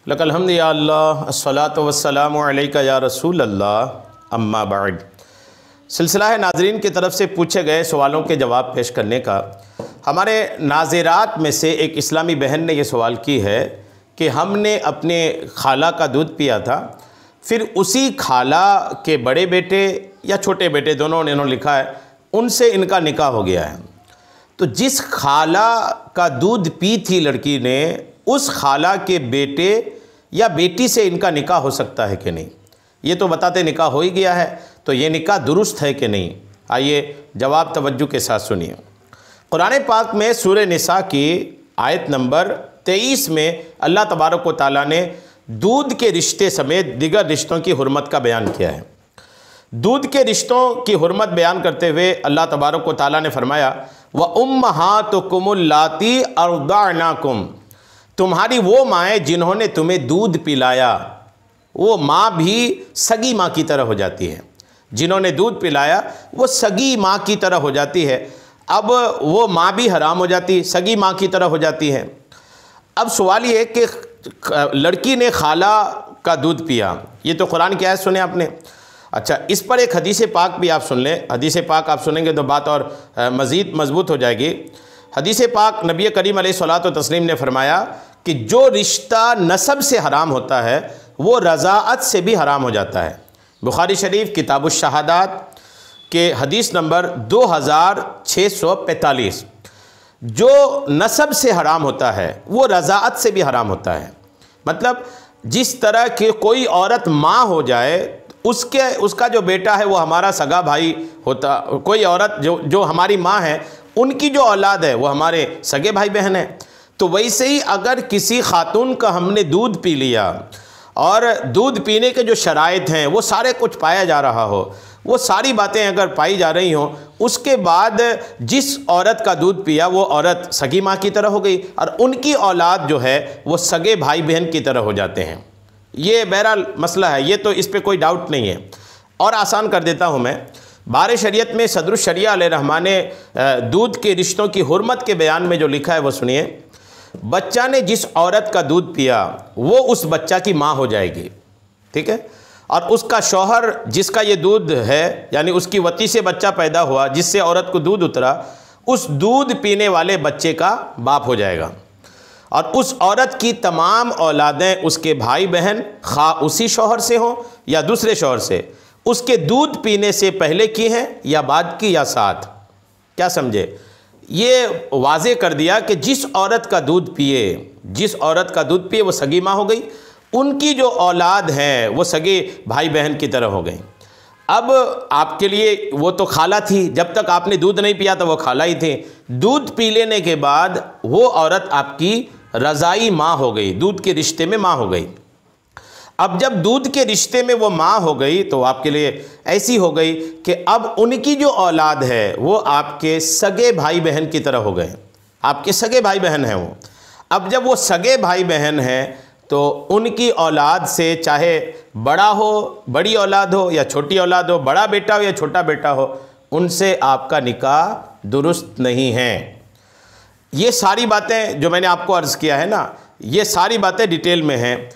लकल हम्द या अल्लाह अस्सलातु वस्सलामु अलैका या रसूल अल्लाह अम्मा बाद। सिलसिला है नाजरीन की तरफ से पूछे गए सवालों के जवाब पेश करने का। हमारे नाज़िरात में से एक इस्लामी बहन ने यह सवाल की है कि हमने अपने खाला का दूध पिया था, फिर उसी खाला के बड़े बेटे या छोटे बेटे दोनों ने इन्होंने लिखा है, उनसे इनका निकाह हो गया है। तो जिस खाला का दूध पी थी लड़की ने, उस खाला के बेटे या बेटी से इनका निकाह हो सकता है कि नहीं? ये तो बताते निकाह हो ही गया है, तो ये निकाह दुरुस्त है कि नहीं? आइए जवाब तवज्जो के साथ सुनिए। कुरान पाक में सूरह निसा की आयत नंबर 23 में अल्लाह तबारक व तआला ने दूध के रिश्ते समेत दिगर रिश्तों की हुर्मत का बयान किया है। दूध के रिश्तों की हुर्मत बयान करते हुए अल्लाह तबारक व तआला ने फरमाया, व उम्महातुकुमुल्लाती अर्दअनाकुम, तुम्हारी वो माएँ जिन्होंने तुम्हें दूध पिलाया। वो माँ भी सगी माँ की तरह हो जाती है, जिन्होंने दूध पिलाया वो सगी माँ की तरह हो जाती है। अब वो माँ भी हराम हो जाती, सगी माँ की तरह हो जाती है। अब सवाल ये है कि लड़की ने खाला का दूध पिया, ये तो कुरान की आयत सुने आपने। अच्छा, इस पर एक हदीस पाक भी आप सुन लें। हदीस पाक आप सुनेंगे तो बात और मज़ीद मजबूत हो जाएगी। हदीस पाक नबी करीम अलैहिस्सलातु तस्लीम ने फरमाया कि जो रिश्ता नसब से हराम होता है वो रज़ाअत से भी हराम हो जाता है। बुखारी शरीफ किताबुश शहादात के हदीस नंबर 2645। जो नसब से हराम होता है वो रज़ाअत से भी हराम होता है। मतलब जिस तरह की कोई औरत माँ हो जाए, उसका जो बेटा है वो हमारा सगा भाई होता। कोई औरत जो हमारी माँ है, उनकी जो औलाद है वो हमारे सगे भाई बहन है। तो वैसे ही अगर किसी खातून का हमने दूध पी लिया और दूध पीने के जो शराइत हैं वो सारे कुछ पाया जा रहा हो, वो सारी बातें अगर पाई जा रही हों, उसके बाद जिस औरत का दूध पिया वो औरत सगी माँ की तरह हो गई और उनकी औलाद जो है वो सगे भाई बहन की तरह हो जाते हैं। ये बहरहाल मसला है, ये तो इस पर कोई डाउट नहीं है। और आसान कर देता हूँ मैं। बार शरीयत में सदरुश शरिया अलैहिर्रहमान ने दूध के रिश्तों की हुर्मत के बयान में जो लिखा है वो सुनिए। बच्चा ने जिस औरत का दूध पिया वो उस बच्चा की माँ हो जाएगी, ठीक है। और उसका शौहर जिसका ये दूध है, यानी उसकी वती से बच्चा पैदा हुआ, जिससे औरत को दूध उतरा, उस दूध पीने वाले बच्चे का बाप हो जाएगा। और उस औरत की तमाम औलादें उसके भाई बहन, खा उसी शौहर से हों या दूसरे शौहर से, उसके दूध पीने से पहले की हैं या बाद की या साथ। क्या समझे? ये वाज़े कर दिया कि जिस औरत का दूध पिए वो सगी माँ हो गई, उनकी जो औलाद है वो सगे भाई बहन की तरह हो गई। अब आपके लिए वो तो खाला थी, जब तक आपने दूध नहीं पिया तो वो खाला ही थे। दूध पी लेने के बाद वो औरत आपकी रज़ाई माँ हो गई, दूध के रिश्ते में माँ हो गई। अब जब दूध के रिश्ते में वो माँ हो गई तो आपके लिए ऐसी हो गई कि अब उनकी जो औलाद है वो आपके सगे भाई बहन की तरह हो गए, आपके सगे भाई बहन हैं वो। अब जब वो सगे भाई बहन हैं तो उनकी औलाद से, चाहे बड़ा हो, बड़ी औलाद हो या छोटी औलाद हो, बड़ा बेटा हो या छोटा बेटा हो, उनसे आपका निकाह दुरुस्त नहीं है। ये सारी बातें जो मैंने आपको अर्ज़ किया है ना, ये सारी बातें डिटेल में हैं।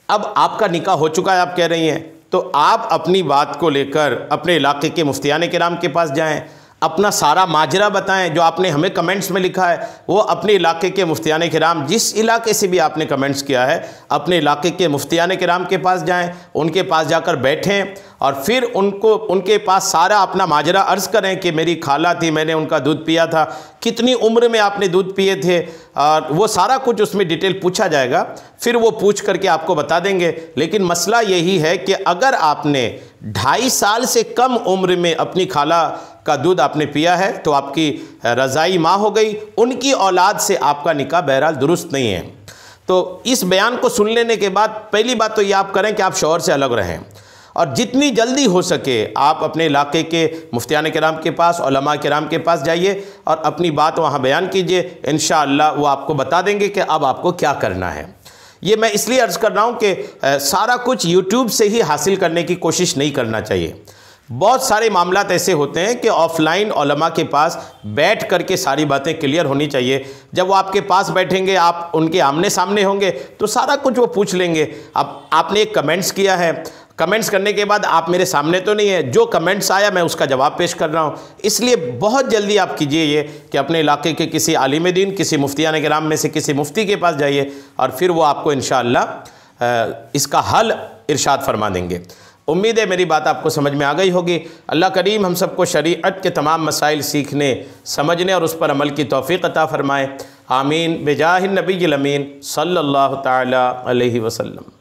अब आपका निकाह हो चुका है आप कह रही हैं, तो आप अपनी बात को लेकर अपने इलाके के मुफ्तियान किराम के पास जाएं, अपना सारा माजरा बताएं। जो आपने हमें कमेंट्स में लिखा है वो अपने इलाके के मुफ्तियान किराम, जिस इलाके से भी आपने कमेंट्स किया है, अपने इलाके के मुफ्तियान किराम के पास जाएं, उनके पास जाकर बैठें और फिर उनके पास सारा अपना माजरा अर्ज़ करें कि मेरी खाला थी, मैंने उनका दूध पिया था, कितनी उम्र में आपने दूध पिए थे, और वो सारा कुछ उसमें डिटेल पूछा जाएगा। फिर वो पूछ करके आपको बता देंगे। लेकिन मसला यही है कि अगर आपने 2.5 साल से कम उम्र में अपनी खाला का दूध आपने पिया है तो आपकी रज़ाई माँ हो गई, उनकी औलाद से आपका निकाह बहरहाल दुरुस्त नहीं है। तो इस बयान को सुन लेने के बाद पहली बात तो ये आप करें कि आप शौहर से अलग रहें, और जितनी जल्दी हो सके आप अपने इलाके के मुफ्तियान किराम के पास, उलमा किराम के पास जाइए और अपनी बात वहाँ बयान कीजिए। इंशाअल्लाह वो आपको बता देंगे कि अब आपको क्या करना है। ये मैं इसलिए अर्ज़ कर रहा हूँ कि सारा कुछ यूट्यूब से ही हासिल करने की कोशिश नहीं करना चाहिए। बहुत सारे मामलात ऐसे होते हैं कि ऑफलाइन उलमा के पास बैठ करके सारी बातें क्लियर होनी चाहिए। जब वो आपके पास बैठेंगे, आप उनके आमने सामने होंगे, तो सारा कुछ वो पूछ लेंगे। अब आपने एक कमेंट्स किया है, कमेंट्स करने के बाद आप मेरे सामने तो नहीं है, जो कमेंट्स आया मैं उसका जवाब पेश कर रहा हूँ। इसलिए बहुत जल्दी आप कीजिए ये कि अपने इलाके के किसी आलिम दीन, किसी मुफ्तियान किराम में से किसी मुफ्ती के पास जाइए और फिर वो आपको इंशाअल्लाह इसका हल इरशाद फरमा देंगे। उम्मीद है मेरी बात आपको समझ में आ गई होगी। अल्लाह करीम हम सबको शरीअत के तमाम मसाइल सीखने, समझने और उस पर अमल की तौफ़ीक़ अता फ़रमाए। आमीन। बेजाहिन नबील अमीन सल्लल्लाहु तआला अलैहि वसल्लम।